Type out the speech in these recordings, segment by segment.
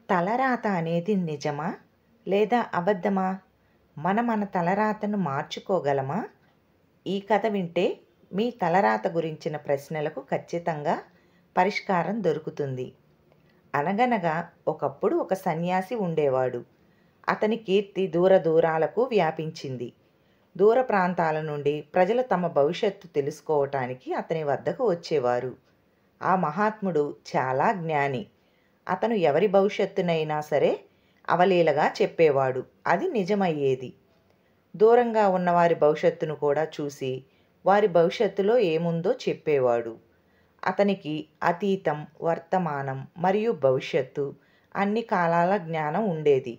తలరాత అనేది నిజమా లేదా అబద్ధమా? మన తలరాతను మార్చుకోగలమా? ఈ కథ వింటే మీ తలరాత గురించిన ప్రశ్నలకు ఖచ్చితంగా పరిష్కారం దొరుకుతుంది. అనగనగా ఒకప్పుడు ఒక సన్యాసి ఉండేవాడు. అతని కీర్తి దూరాలకు వ్యాపించింది. దూర ప్రాంతాల నుండి ప్రజలు తమ భవిష్యత్తు తెలుసుకోవటానికి అతని వద్దకు వచ్చేవారు. ఆ మహాత్ముడు చాలా జ్ఞాని. అతను ఎవరి భవిష్యత్తునైనా సరే అవలీలగా చెప్పేవాడు. అది నిజమయ్యేది. దూరంగా ఉన్నవారి భవిష్యత్తును కూడా చూసి వారి భవిష్యత్తులో ఏముందో చెప్పేవాడు. అతనికి అతీతం, వర్తమానం మరియు భవిష్యత్తు అన్ని కాలాల జ్ఞానం ఉండేది.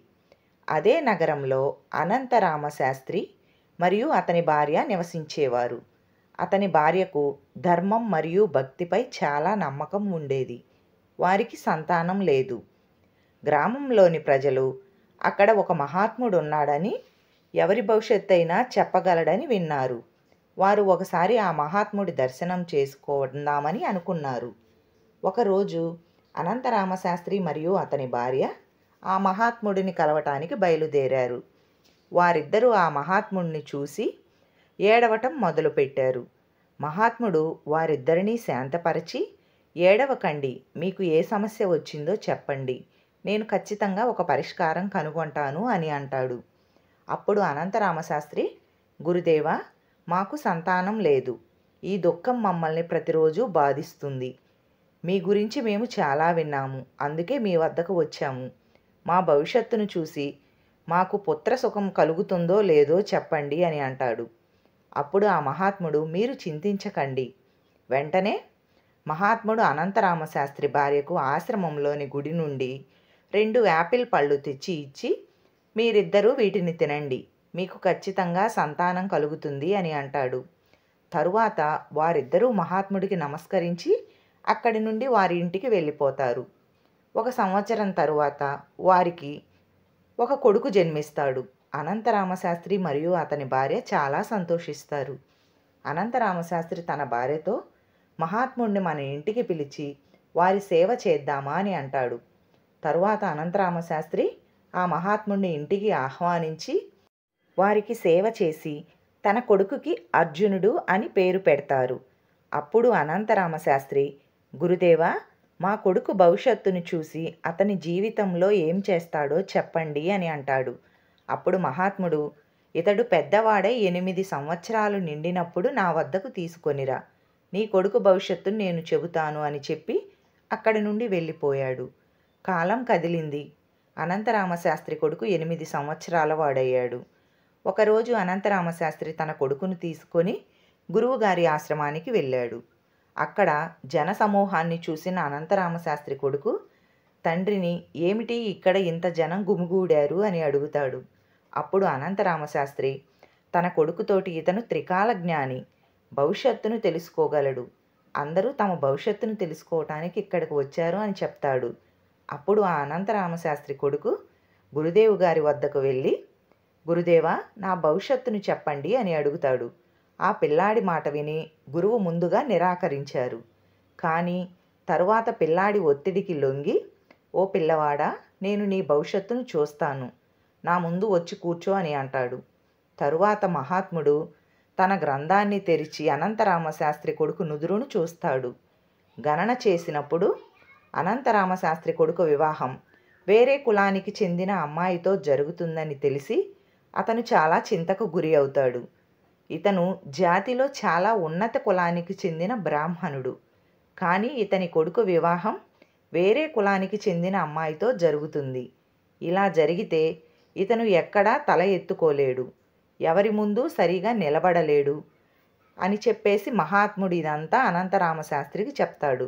అదే నగరంలో అనంతరామశాస్త్రి మరియు అతని భార్య నివసించేవారు. అతని భార్యకు ధర్మం మరియు భక్తిపై చాలా నమ్మకం ఉండేది. వారికి సంతానం లేదు. గ్రామంలోని ప్రజలు అక్కడ ఒక మహాత్ముడు ఉన్నాడని, ఎవరి భవిష్యత్తు అయినా చెప్పగలడని విన్నారు. వారు ఒకసారి ఆ మహాత్ముడి దర్శనం చేసుకుందామని అనుకున్నారు. ఒకరోజు అనంతరామశాస్త్రి మరియు అతని భార్య ఆ మహాత్ముడిని కలవటానికి బయలుదేరారు. వారిద్దరూ ఆ మహాత్ముడిని చూసి ఏడవటం మొదలుపెట్టారు. మహాత్ముడు వారిద్దరినీ శాంతపరిచి, ఏడవకండి, మీకు ఏ సమస్య వచ్చిందో చెప్పండి, నేను ఖచ్చితంగా ఒక పరిష్కారం కనుగొంటాను అని అంటాడు. అప్పుడు అనంతరామశాస్త్రి, గురుదేవా, మాకు సంతానం లేదు. ఈ దుఃఖం మమ్మల్ని ప్రతిరోజు బాధిస్తుంది. మీ గురించి మేము చాలా విన్నాము, అందుకే మీ వద్దకు వచ్చాము. మా భవిష్యత్తును చూసి మాకు పుత్ర సుఖం కలుగుతుందో లేదో చెప్పండి అని అంటాడు. అప్పుడు ఆ మహాత్ముడు, మీరు చింతించకండి. వెంటనే మహాత్ముడు అనంతరామశాస్త్రి భార్యకు ఆశ్రమంలోని గుడి నుండి 2 యాపిల్ పళ్ళు తెచ్చి ఇచ్చి, మీరిద్దరూ వీటిని తినండి, మీకు ఖచ్చితంగా సంతానం కలుగుతుంది అని అంటాడు. తరువాత వారిద్దరూ మహాత్ముడికి నమస్కరించి అక్కడి నుండి వారి ఇంటికి వెళ్ళిపోతారు. 1 సంవత్సరం తరువాత వారికి ఒక కొడుకు జన్మిస్తాడు. అనంతరామశాస్త్రి మరియు అతని భార్య చాలా సంతోషిస్తారు. అనంతరామశాస్త్రి తన భార్యతో, మహాత్ముడిని మన ఇంటికి పిలిచి వారి సేవ చేద్దామా అని అంటాడు. తరువాత అనంతరామశాస్త్రి ఆ మహాత్ముడిని ఇంటికి ఆహ్వానించి వారికి సేవ చేసి తన కొడుకుకి అర్జునుడు అని పేరు పెడతారు. అప్పుడు అనంతరామశాస్త్రి, గురుదేవా, మా కొడుకు భవిష్యత్తును చూసి అతని జీవితంలో ఏం చేస్తాడో చెప్పండి అని అంటాడు. అప్పుడు మహాత్ముడు, ఇతడు పెద్దవాడై 8 సంవత్సరాలు నిండినప్పుడు నా వద్దకు తీసుకొనిరా, నీ కొడుకు భవిష్యత్తును నేను చెబుతాను అని చెప్పి అక్కడి నుండి వెళ్ళిపోయాడు. కాలం కదిలింది. అనంతరామశాస్త్రి కొడుకు 8 సంవత్సరాల వాడయ్యాడు. ఒకరోజు అనంతరామశాస్త్రి తన కొడుకును తీసుకొని గురువుగారి ఆశ్రమానికి వెళ్ళాడు. అక్కడ జనసమూహాన్ని చూసిన అనంతరామశాస్త్రి కొడుకు తండ్రిని, ఏమిటి ఇక్కడ ఇంత జనం గుమిగూడారు అని అడుగుతాడు. అప్పుడు అనంతరామశాస్త్రి తన కొడుకుతోటి, ఇతను త్రికాల జ్ఞాని, భవిష్యత్తును తెలుసుకోగలడు, అందరూ తమ భవిష్యత్తును తెలుసుకోవటానికి ఇక్కడికి వచ్చారు అని చెప్తాడు. అప్పుడు ఆ అనంతరామశాస్త్రి కొడుకు గురుదేవు గారి వద్దకు వెళ్ళి, గురుదేవా, నా భవిష్యత్తును చెప్పండి అని అడుగుతాడు. ఆ పిల్లాడి మాట విని గురువు ముందుగా నిరాకరించారు. కానీ తరువాత పిల్లాడి ఒత్తిడికి లొంగి, ఓ పిల్లవాడా, నేను నీ భవిష్యత్తును చూస్తాను, నా ముందు వచ్చి కూర్చో అని అంటాడు. తరువాత మహాత్ముడు తన గ్రంథాన్ని తెరిచి అనంతరామశాస్త్రి కొడుకు నుదురును చూస్తాడు. గణన చేసినప్పుడు అనంతరామశాస్త్రి కొడుకు వివాహం వేరే కులానికి చెందిన అమ్మాయితో జరుగుతుందని తెలిసి అతను చాలా చింతకు గురి అవుతాడు. ఇతను జాతిలో చాలా ఉన్నత కులానికి చెందిన బ్రాహ్మణుడు. కానీ ఇతని కొడుకు వివాహం వేరే కులానికి చెందిన అమ్మాయితో జరుగుతుంది. ఇలా జరిగితే ఇతను ఎక్కడా తల ఎత్తుకోలేడు, ఎవరి ముందు సరిగా నిలబడలేడు అని చెప్పేసి మహాత్ముడు ఇదంతా అనంతరామశాస్త్రికి చెప్తాడు.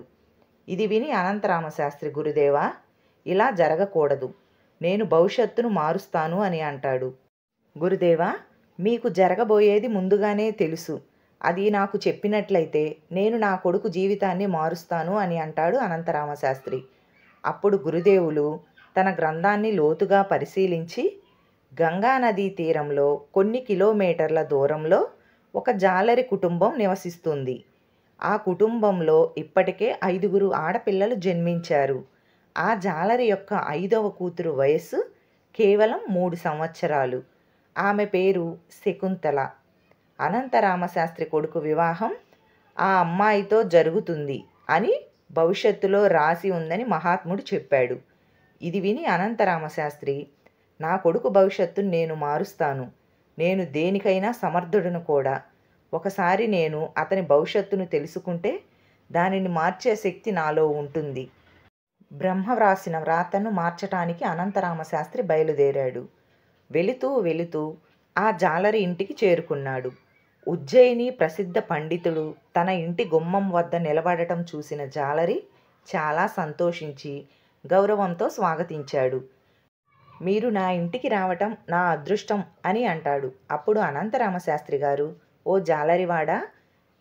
ఇది విని అనంతరామశాస్త్రి, గురుదేవా, ఇలా జరగకూడదు, నేను భవిష్యత్తును మారుస్తాను అని అంటాడు. గురుదేవా, మీకు జరగబోయేది ముందుగానే తెలుసు, అది నాకు చెప్పినట్లయితే నేను నా కొడుకు జీవితాన్ని మారుస్తాను అని అంటాడు అనంతరామశాస్త్రి. అప్పుడు గురుదేవులు తన గ్రంథాన్ని లోతుగా పరిశీలించి, గంగానదీ తీరంలో కొన్ని కిలోమీటర్ల దూరంలో ఒక జాలరి కుటుంబం నివసిస్తుంది. ఆ కుటుంబంలో ఇప్పటికే 5 ఆడపిల్లలు జన్మించారు. ఆ జాలరి యొక్క 5వ కూతురు వయస్సు కేవలం 3 సంవత్సరాలు. ఆమె పేరు శకుంతల. అనంతరామశాస్త్రి కొడుకు వివాహం ఆ అమ్మాయితో జరుగుతుంది అని భవిష్యత్తులో రాసి ఉందని మహాత్ముడు చెప్పాడు. ఇది విని అనంతరామశాస్త్రి, నా కొడుకు భవిష్యత్తును నేను మారుస్తాను. నేను దేనికైనా సమర్థుడను కూడా. ఒకసారి నేను అతని భవిష్యత్తును తెలుసుకుంటే దానిని మార్చే శక్తి నాలో ఉంటుంది. బ్రహ్మ వ్రాసిన వ్రాతను మార్చటానికి అనంతరామశాస్త్రి బయలుదేరాడు. వెళుతూ వెళుతూ ఆ జాలరి ఇంటికి చేరుకున్నాడు. ఉజ్జయిని ప్రసిద్ధ పండితుడు తన ఇంటి గుమ్మం వద్ద నిలబడటం చూసిన జాలరి చాలా సంతోషించి గౌరవంతో స్వాగతించాడు. మీరు నా ఇంటికి రావటం నా అదృష్టం అని అంటాడు. అప్పుడు అనంతరామశాస్త్రి గారు, ఓ జాలరివాడా,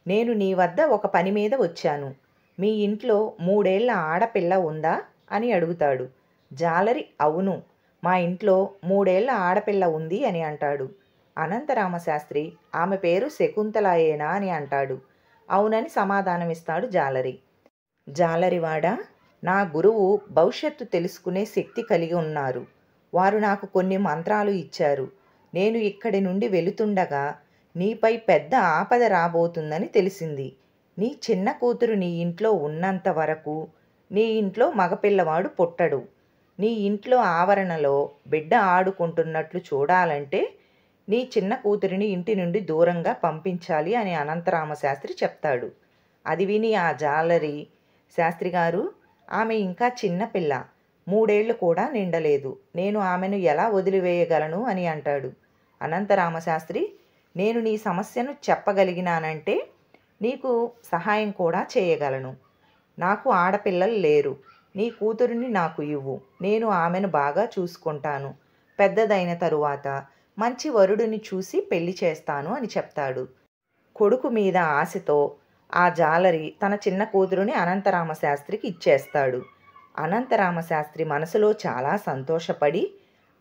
నేను నీ వద్ద ఒక పని మీద వచ్చాను. మీ ఇంట్లో 3 ఏళ్ల ఆడపిల్ల ఉందా అని అడుగుతాడు. జాలరి అవును, మా ఇంట్లో 3 ఏళ్ల ఆడపిల్ల ఉంది అని అంటాడు. అనంతరామశాస్త్రి ఆమె పేరు శకుంతలాయేనా అని అంటాడు. అవునని సమాధానమిస్తాడు జాలరి. జాలరివాడా, నా గురువు భవిష్యత్తు తెలుసుకునే శక్తి కలిగి ఉన్నారు. వారు నాకు కొన్ని మంత్రాలు ఇచ్చారు. నేను ఇక్కడి నుండి వెళుతుండగా నీపై పెద్ద ఆపద రాబోతుందని తెలిసింది. నీ చిన్న కూతురు నీ ఇంట్లో ఉన్నంత వరకు నీ ఇంట్లో మగపిల్లవాడు పుట్టడు. నీ ఇంట్లో ఆవరణలో బిడ్డ ఆడుకుంటున్నట్లు చూడాలంటే నీ చిన్న కూతురిని ఇంటి నుండి దూరంగా పంపించాలి అని అనంతరామశాస్త్రి చెప్తాడు. అది విని ఆ జాలరి, శాస్త్రి గారు, ఆమె ఇంకా చిన్నపిల్ల, 3 ఏళ్లు కూడా నిండలేదు. నేను ఆమెను ఎలా వదిలివేయగలను అని అంటాడు. అనంతరామశాస్త్రి, నేను నీ సమస్యను చెప్పగలిగినానంటే నీకు సహాయం కూడా చేయగలను. నాకు ఆడపిల్లలు లేరు. నీ కూతురిని నాకు ఇవ్వు. నేను ఆమెను బాగా చూసుకుంటాను. పెద్దదైన తరువాత మంచి వరుడిని చూసి పెళ్లి చేస్తాను అని చెప్తాడు. కొడుకు మీద ఆశతో ఆ జాలరి తన చిన్న కూతురుని అనంతరామశాస్త్రికి ఇచ్చేస్తాడు. అనంతరామశాస్త్రి మనసులో చాలా సంతోషపడి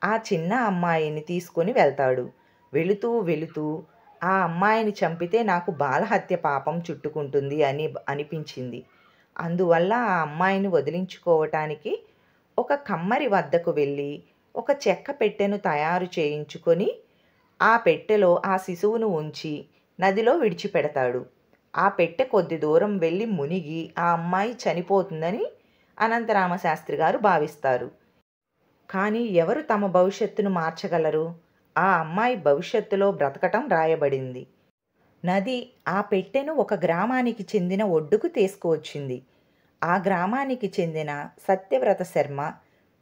ఆ చిన్న అమ్మాయిని తీసుకొని వెళ్తాడు. వెళుతూ వెళుతూ ఆ అమ్మాయిని చంపితే నాకు బాలహత్య పాపం చుట్టుకుంటుంది అని అనిపించింది. అందువల్ల ఆ అమ్మాయిని వదిలించుకోవటానికి ఒక కమ్మరి వద్దకు వెళ్ళి ఒక చెక్క పెట్టెను తయారు చేయించుకొని ఆ పెట్టెలో ఆ శిశువును ఉంచి నదిలో విడిచిపెడతాడు. ఆ పెట్టె కొద్ది దూరం వెళ్ళి మునిగి ఆ అమ్మాయి చనిపోతుందని అనంతరామశాస్త్రి గారు భావిస్తారు. కానీ ఎవరు తమ భవిష్యత్తును మార్చగలరు? ఆ అమ్మాయి భవిష్యత్తులో బ్రతకటం రాయబడింది. నది ఆ పెట్టెను ఒక గ్రామానికి చెందిన ఒడ్డుకు తీసుకువచ్చింది. ఆ గ్రామానికి చెందిన సత్యవ్రత శర్మ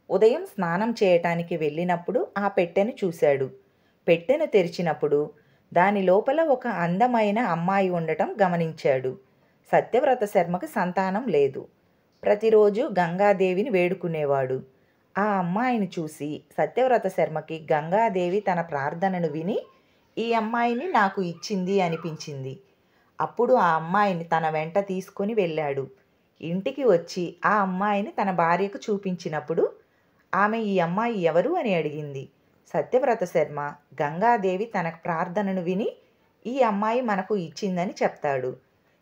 ఉదయం స్నానం చేయటానికి వెళ్ళినప్పుడు ఆ పెట్టెను చూశాడు. పెట్టెను తెరిచినప్పుడు దాని లోపల ఒక అందమైన అమ్మాయి ఉండటం గమనించాడు. సత్యవ్రత శర్మకు సంతానం లేదు. ప్రతిరోజు గంగాదేవిని వేడుకునేవాడు. ఆ అమ్మాయిని చూసి సత్యవ్రత శర్మకి గంగాదేవి తన ప్రార్థనను విని ఈ అమ్మాయిని నాకు ఇచ్చింది అనిపించింది. అప్పుడు ఆ అమ్మాయిని తన వెంట తీసుకొని వెళ్ళాడు. ఇంటికి వచ్చి ఆ అమ్మాయిని తన భార్యకు చూపించినప్పుడు ఆమె ఈ అమ్మాయి ఎవరు అని అడిగింది. సత్యవ్రత శర్మ గంగాదేవి తన ప్రార్థనను విని ఈ అమ్మాయి మనకు ఇచ్చిందని చెప్తాడు.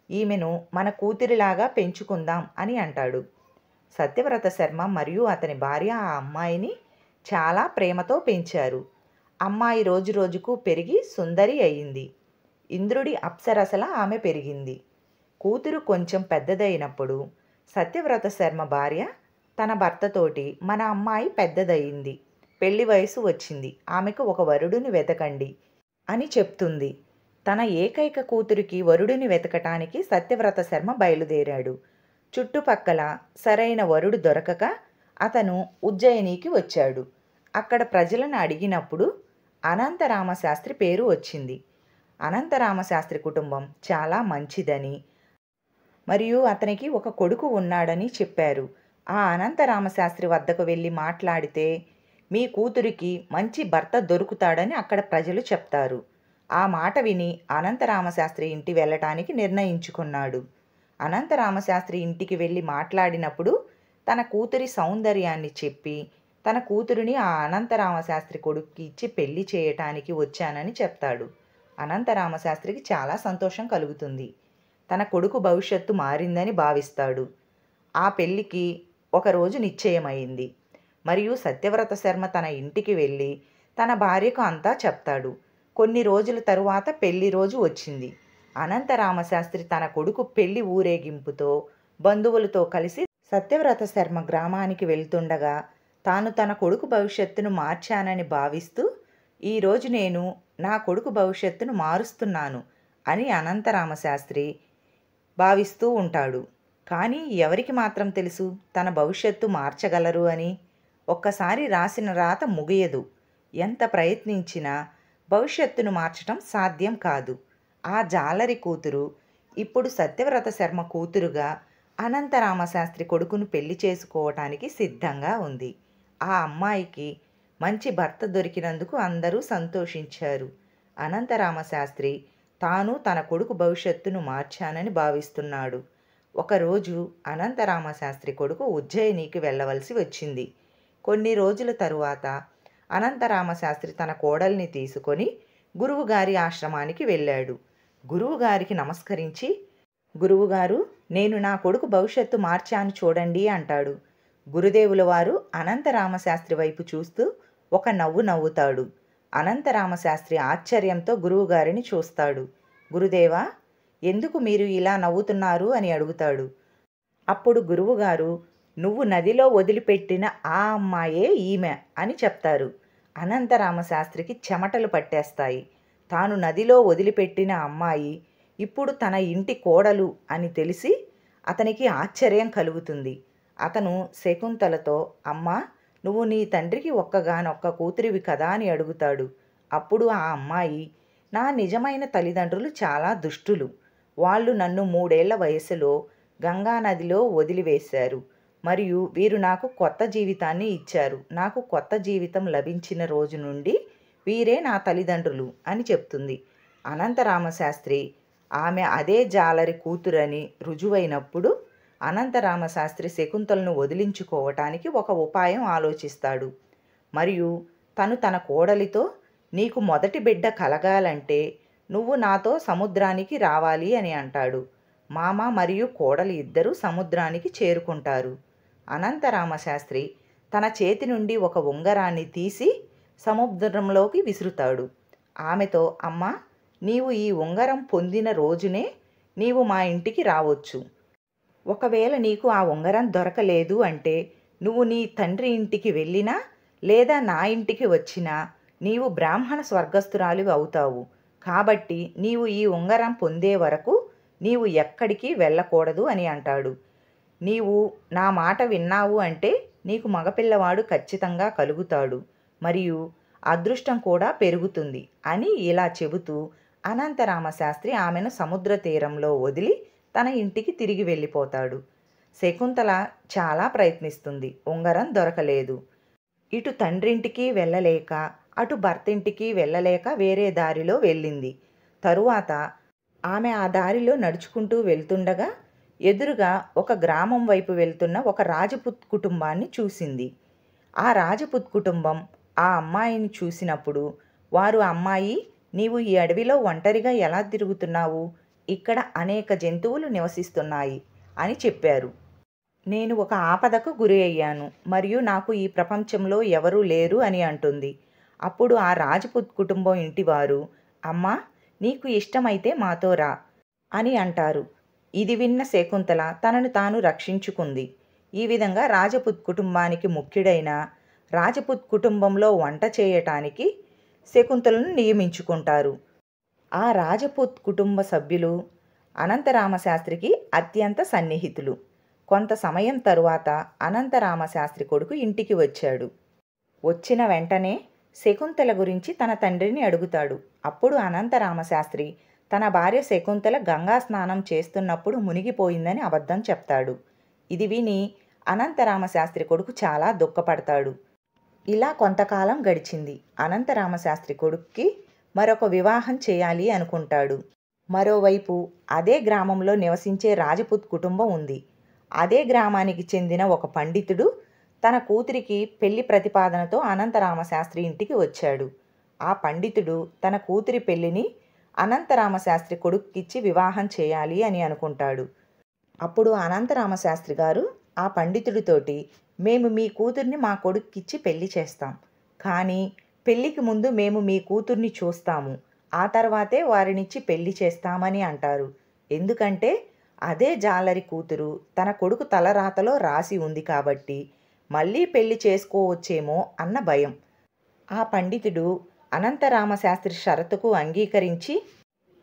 ఈమెను మన కూతురిలాగా పెంచుకుందాం అని అంటాడు. సత్యవ్రత శర్మ మరియు అతని భార్య ఆ అమ్మాయిని చాలా ప్రేమతో పెంచారు. అమ్మాయి రోజురోజుకు పెరిగి సుందరి అయింది. ఇంద్రుడి అప్సరసల ఆమె పెరిగింది. కూతురు కొంచెం పెద్దదైనప్పుడు సత్యవ్రత శర్మ భార్య తన భర్తతోటి, మన అమ్మాయి పెద్దదయింది, పెళ్లి వయసు వచ్చింది, ఆమెకు ఒక వరుడిని వెతకండి అని చెప్తుంది. తన ఏకైక కూతురికి వరుడిని వెతకటానికి సత్యవ్రత శర్మ బయలుదేరాడు. చుట్టుపక్కల సరైన వరుడు దొరకక అతను ఉజ్జయినికి వచ్చాడు. అక్కడ ప్రజలను అడిగినప్పుడు అనంతరామశాస్త్రి పేరు వచ్చింది. అనంతరామశాస్త్రి కుటుంబం చాలా మంచిదని మరియు అతనికి ఒక కొడుకు ఉన్నాడని చెప్పారు. ఆ అనంతరామశాస్త్రి వద్దకు వెళ్ళి మాట్లాడితే మీ కూతురికి మంచి భర్త దొరుకుతాడని అక్కడ ప్రజలు చెప్తారు. ఆ మాట విని అనంతరామశాస్త్రి ఇంటి వెళ్ళటానికి నిర్ణయించుకున్నాడు. అనంతరామశాస్త్రి ఇంటికి వెళ్ళి మాట్లాడినప్పుడు తన కూతురి సౌందర్యాన్ని చెప్పి తన కూతురిని ఆ అనంతరామశాస్త్రి కొడుక్కి ఇచ్చి పెళ్లి చేయటానికి వచ్చానని చెప్తాడు. అనంతరామశాస్త్రికి చాలా సంతోషం కలుగుతుంది. తన కొడుకు భవిష్యత్తు మారిందని భావిస్తాడు. ఆ పెళ్లికి ఒకరోజు నిశ్చయమైంది. మరియు సత్యవ్రత శర్మ తన ఇంటికి వెళ్ళి తన భార్యకు అంతా చెప్తాడు. కొన్ని రోజుల తరువాత పెళ్లి రోజు వచ్చింది. అనంతరామశాస్త్రి తన కొడుకు పెళ్లి ఊరేగింపుతో బంధువులతో కలిసి సత్యవ్రత శర్మ గ్రామానికి వెళ్తుండగా తాను తన కొడుకు భవిష్యత్తును మార్చానని భావిస్తూ, ఈరోజు నేను నా కొడుకు భవిష్యత్తును మారుస్తున్నాను అని అనంతరామశాస్త్రి భావిస్తూ ఉంటాడు. కానీ ఎవరికి మాత్రం తెలుసు తన భవిష్యత్తు మార్చగలరు అని? ఒక్కసారి రాసిన రాత ముగియదు. ఎంత ప్రయత్నించినా భవిష్యత్తును మార్చటం సాధ్యం కాదు. ఆ జాలరి కూతురు ఇప్పుడు సత్యవ్రత శర్మ కూతురుగా అనంతరామశాస్త్రి కొడుకును పెళ్లి చేసుకోవటానికి సిద్ధంగా ఉంది. ఆ అమ్మాయికి మంచి భర్త దొరికినందుకు అందరూ సంతోషించారు. అనంతరామశాస్త్రి తాను తన కొడుకు భవిష్యత్తును మార్చానని భావిస్తున్నాడు. ఒకరోజు అనంతరామశాస్త్రి కొడుకు ఉజ్జయినికి వెళ్ళవలసి వచ్చింది. కొన్ని రోజుల తరువాత అనంతరామశాస్త్రి తన కోడల్ని తీసుకొని గురువుగారి ఆశ్రమానికి వెళ్ళాడు. గురువుగారికి నమస్కరించి, గురువుగారు, నేను నా కొడుకు భవిష్యత్తు మార్చాను చూడండి అంటాడు. గురుదేవుల వారు అనంతరామశాస్త్రి వైపు చూస్తూ ఒక నవ్వు నవ్వుతాడు. అనంతరామశాస్త్రి ఆశ్చర్యంతో గురువుగారిని చూస్తాడు. గురుదేవా, ఎందుకు మీరు ఇలా నవ్వుతున్నారు అని అడుగుతాడు. అప్పుడు గురువుగారు, నువ్వు నదిలో వదిలిపెట్టిన ఆ అమ్మాయే ఈమె అని చెప్తారు. అనంతరామశాస్త్రికి చెమటలు పట్టేస్తాయి. తాను నదిలో వదిలిపెట్టిన అమ్మాయి ఇప్పుడు తన ఇంటి కోడలు అని తెలిసి అతనికి ఆశ్చర్యం కలుగుతుంది. అతను శకుంతలతో, అమ్మా, నువ్వు నీ తండ్రికి ఒక్కగానొక్క కూతురివి కదా అని అడుగుతాడు. అప్పుడు ఆ అమ్మాయి, నా నిజమైన తల్లిదండ్రులు చాలా దుష్టులు. వాళ్ళు నన్ను 3 ఏళ్ల వయసులో గంగానదిలో వదిలివేశారు. మరియు వీరు నాకు కొత్త జీవితాన్ని ఇచ్చారు. నాకు కొత్త జీవితం లభించిన రోజు నుండి వీరే నా తల్లిదండ్రులు అని చెప్తుంది. అనంతరామశాస్త్రి ఆమె అదే జాలరి కూతురని రుజువైనప్పుడు అనంతరామశాస్త్రి శకుంతలను వదిలించుకోవటానికి ఒక ఉపాయం ఆలోచిస్తాడు. మరియు తన కోడలితో, నీకు మొదటి బిడ్డ కలగాలంటే నువ్వు నాతో సముద్రానికి రావాలి అని అంటాడు. మామ మరియు కోడలు ఇద్దరూ సముద్రానికి చేరుకుంటారు. అనంతరామశాస్త్రి తన చేతి నుండి ఒక ఉంగరాన్ని తీసి సముద్రంలోకి విసురుతాడు. ఆమెతో, అమ్మా, నీవు ఈ ఉంగరం పొందిన రోజునే నీవు మా ఇంటికి రావచ్చు. ఒకవేళ నీకు ఆ ఉంగరం దొరకలేదు అంటే నువ్వు నీ తండ్రి ఇంటికి వెళ్ళినా లేదా నా ఇంటికి వచ్చినా నీవు బ్రాహ్మణ స్వర్గస్థురాలివి అవుతావు. కాబట్టి నీవు ఈ ఉంగరం పొందే వరకు నీవు ఎక్కడికి వెళ్ళకూడదు అని అంటాడు. నీవు నా మాట విన్నావు అంటే నీకు మగపిల్లవాడు ఖచ్చితంగా కలుగుతాడు మరియు అదృష్టం కూడా పెరుగుతుంది అని ఇలా చెబుతూ అనంతరామశాస్త్రి ఆమెను సముద్ర తీరంలో వదిలి తన ఇంటికి తిరిగి వెళ్ళిపోతాడు. శకుంతల చాలా ప్రయత్నిస్తుంది. ఉంగరం దొరకలేదు. ఇటు తండ్రింటికి వెళ్ళలేక అటు భర్తింటికి వెళ్ళలేక వేరే దారిలో వెళ్ళింది. తరువాత ఆమె ఆ దారిలో నడుచుకుంటూ వెళ్తుండగా ఎదురుగా ఒక గ్రామం వైపు వెళ్తున్న ఒక రాజపుత్ కుటుంబాన్ని చూసింది. ఆ రాజపుత్ కుటుంబం ఆ అమ్మాయిని చూసినప్పుడు వారు, అమ్మాయి, నీవు ఈ అడవిలో ఒంటరిగా ఎలా తిరుగుతున్నావు? ఇక్కడ అనేక జంతువులు నివసిస్తున్నాయి అని చెప్పారు. నేను ఒక ఆపదకు గురి అయ్యాను మరియు నాకు ఈ ప్రపంచంలో ఎవరూ లేరు అని అంటుంది. అప్పుడు ఆ రాజపుత్ కుటుంబం ఇంటివారు, అమ్మా, నీకు ఇష్టమైతే మాతో రా అని అంటారు. ఇది విన్న శకుంతల తనను తాను రక్షించుకుంది. ఈ విధంగా రాజపుత్ కుటుంబానికి ముఖ్యుడైన రాజపుత్ కుటుంబంలో వంట చేయటానికి శకుంతలను నియమించుకుంటారు. ఆ రాజపుత్ కుటుంబ సభ్యులు అనంతరామశాస్త్రికి అత్యంత సన్నిహితులు. కొంత సమయం తరువాత అనంతరామశాస్త్రి కొడుకు ఇంటికి వచ్చాడు. వచ్చిన వెంటనే శకుంతల గురించి తన తండ్రిని అడుగుతాడు. అప్పుడు అనంతరామశాస్త్రి తన భార్య శకుంతల గంగా స్నానం చేస్తున్నప్పుడు మునిగిపోయిందని అబద్ధం చెప్తాడు. ఇది విని అనంతరామశాస్త్రి కొడుకు చాలా దుఃఖపడతాడు. ఇలా కొంతకాలం గడిచింది. అనంతరామశాస్త్రి కొడుక్కి మరొక వివాహం చేయాలి అనుకుంటాడు. మరోవైపు అదే గ్రామంలో నివసించే రాజపుత్ కుటుంబం ఉంది. అదే గ్రామానికి చెందిన ఒక పండితుడు తన కూతురికి పెళ్లి ప్రతిపాదనతో అనంతరామశాస్త్రి ఇంటికి వచ్చాడు. ఆ పండితుడు తన కూతురి పెళ్లిని అనంతరామశాస్త్రి కొడుక్కిచ్చి వివాహం చేయాలి అని అనుకుంటాడు. అప్పుడు అనంతరామశాస్త్రి గారు ఆ పండితుడితోటి, మేము మీ కూతుర్ని మా కొడుక్కిచ్చి పెళ్లి చేస్తాం. కానీ పెళ్ళికి ముందు మేము మీ కూతుర్ని చూస్తాము. ఆ తర్వాతే వారినిచ్చి పెళ్లి చేస్తామని అంటారు. ఎందుకంటే అదే జాలరి కూతురు తన కొడుకు తలరాతలో రాసి ఉంది కాబట్టి మళ్ళీ పెళ్లి చేసుకోవచ్చేమో అన్న భయం. ఆ పండితుడు అనంతరామశాస్త్రి షరతుకు అంగీకరించి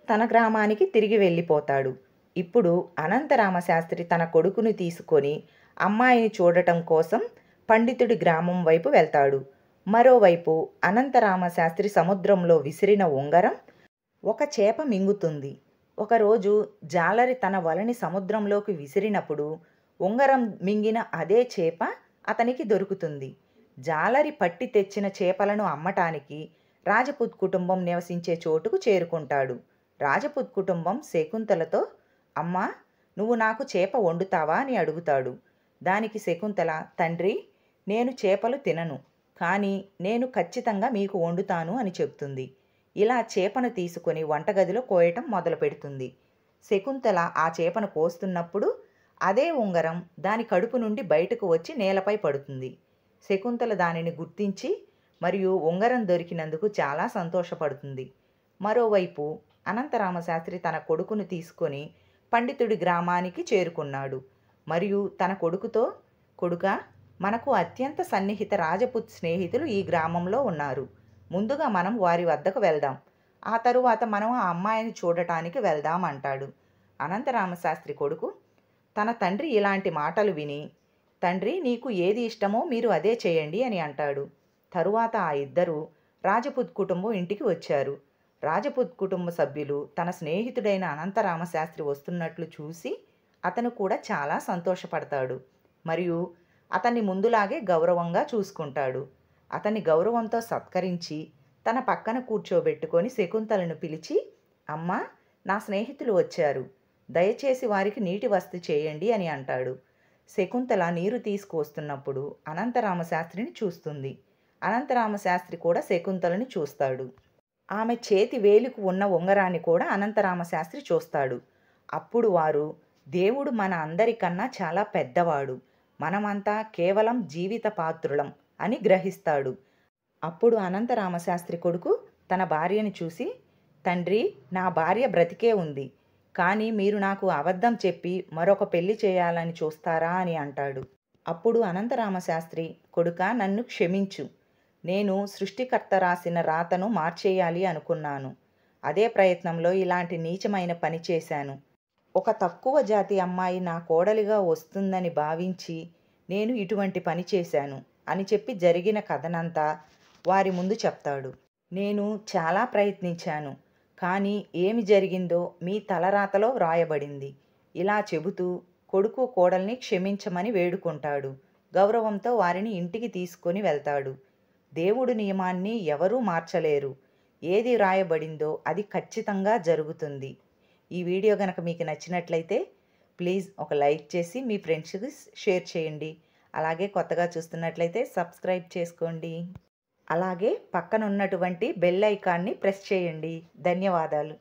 తన గ్రామానికి తిరిగి వెళ్ళిపోతాడు. ఇప్పుడు అనంతరామశాస్త్రి తన కొడుకుని తీసుకొని అమ్మాయిని చూడటం కోసం పండితుడి గ్రామం వైపు వెళ్తాడు. మరోవైపు అనంతరామశాస్త్రి సముద్రంలో విసిరిన ఉంగరం ఒక చేప మింగుతుంది. ఒకరోజు జాలరి తన వలని సముద్రంలోకి విసిరినప్పుడు ఉంగరం మింగిన అదే చేప అతనికి దొరుకుతుంది. జాలరి పట్టి తెచ్చిన చేపలను అమ్మటానికి రాజపుత్ కుటుంబం నివసించే చోటుకు చేరుకుంటాడు. రాజపుత్ కుటుంబం శకుంతలతో, అమ్మా, నువ్వు నాకు చేప వండుతావా అని అడుగుతాడు. దానికి శకుంతల, తండ్రి, నేను చేపలు తినను, కానీ నేను ఖచ్చితంగా మీకు వండుతాను అని చెప్తుంది. ఇలా చేపను తీసుకొని వంటగదిలో కోయటం మొదలు పెడుతుంది. శకుంతల ఆ చేపను కోస్తున్నప్పుడు అదే ఉంగరం దాని కడుపు నుండి బయటకు వచ్చి నేలపై పడుతుంది. శకుంతల దానిని గుర్తించి మరియు ఉంగరం దొరికినందుకు చాలా సంతోషపడుతుంది. మరోవైపు అనంతరామశాస్త్రి తన కొడుకును తీసుకొని పండితుడి గ్రామానికి చేరుకున్నాడు. మరియు తన కొడుకుతో, కొడుకా, మనకు అత్యంత సన్నిహిత రాజపుత్ స్నేహితులు ఈ గ్రామంలో ఉన్నారు. ముందుగా మనం వారి వద్దకు వెళ్దాం. ఆ తరువాత మనం ఆ అమ్మాయిని చూడటానికి వెళ్దాం అంటాడు. అనంతరామశాస్త్రి కొడుకు తన తండ్రి ఇలాంటి మాటలు విని, తండ్రి, నీకు ఏది ఇష్టమో మీరు అదే చేయండి అని అంటాడు. తరువాత ఆ ఇద్దరు రాజపుత్ కుటుంబం ఇంటికి వచ్చారు. రాజపుత్ కుటుంబ సభ్యులు తన స్నేహితుడైన అనంతరామశాస్త్రి వస్తున్నట్లు చూసి అతను కూడా చాలా సంతోషపడతాడు మరియు అతన్ని ముందులాగే గౌరవంగా చూసుకుంటాడు. అతన్ని గౌరవంతో సత్కరించి తన పక్కన కూర్చోబెట్టుకొని శకుంతలను పిలిచి, అమ్మా, నా స్నేహితులు వచ్చారు, దయచేసి వారికి నీటి వసతి చేయండి అని అంటాడు. శకుంతల నీరు తీసుకువస్తున్నప్పుడు అనంతరామశాస్త్రిని చూస్తుంది. అనంతరామశాస్త్రి కూడా శకుంతలని చూస్తాడు. ఆమె చేతి వేలుకు ఉన్న ఉంగరాన్ని కూడా అనంతరామశాస్త్రి చూస్తాడు. అప్పుడు వారు, దేవుడు మన అందరికన్నా చాలా పెద్దవాడు, మనమంతా కేవలం జీవిత పాత్రులం అని గ్రహిస్తాడు. అప్పుడు అనంతరామశాస్త్రి కొడుకు తన భార్యని చూసి, తండ్రి, నా భార్య బ్రతికే ఉంది, కానీ మీరు నాకు అబద్ధం చెప్పి మరొక పెళ్లి చేయాలని చూస్తారా అని అంటాడు. అప్పుడు అనంతరామశాస్త్రి, కొడుకా, నన్ను క్షమించు. నేను సృష్టికర్త రాసిన రాతను మార్చేయాలి అనుకున్నాను. అదే ప్రయత్నంలో ఇలాంటి నీచమైన పని చేశాను. ఒక తక్కువ జాతి అమ్మాయి నా కోడలిగా వస్తుందని భావించి నేను ఇటువంటి పని చేశాను అని చెప్పి జరిగిన కథనంతా వారి ముందు చెప్తాడు. నేను చాలా ప్రయత్నించాను, కానీ ఏమి జరిగిందో మీ తలరాతలో వ్రాయబడింది. ఇలా చెబుతూ కొడుకు కోడల్ని క్షమించమని వేడుకుంటాడు. గౌరవంతో వారిని ఇంటికి తీసుకొని వెళ్తాడు. దేవుడి నియమాన్ని ఎవరూ మార్చలేరు. ఏది వ్రాయబడిందో అది ఖచ్చితంగా జరుగుతుంది. ఈ వీడియో కనుక మీకు నచ్చినట్లయితే ప్లీజ్ ఒక లైక్ చేసి మీ ఫ్రెండ్స్కి షేర్ చేయండి. అలాగే కొత్తగా చూస్తున్నట్లయితే సబ్స్క్రైబ్ చేసుకోండి. అలాగే పక్కన ఉన్నటువంటి బెల్ ఐకాన్ని ప్రెస్ చేయండి. ధన్యవాదాలు.